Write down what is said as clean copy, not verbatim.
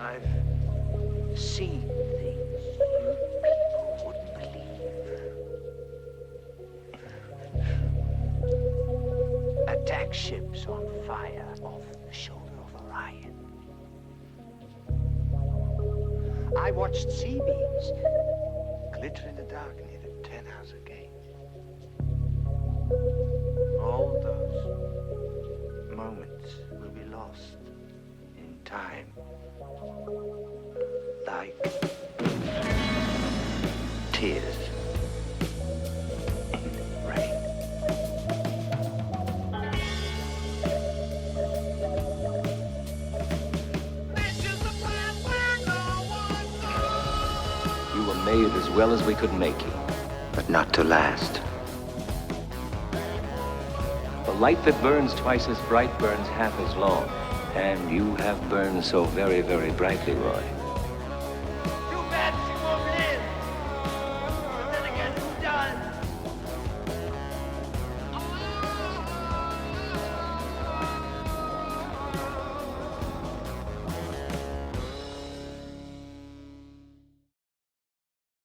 I've seen things you people wouldn't believe. Attack ships on fire off the shoulder of Orion. I watched sea beams glitter in the dark near the 10-house gate. All those moments will be lost in time. Like tears in rain. You were made as well as we could make you. But not to last. The light that burns twice as bright burns half as long. And you have burned so very, very brightly, Roy.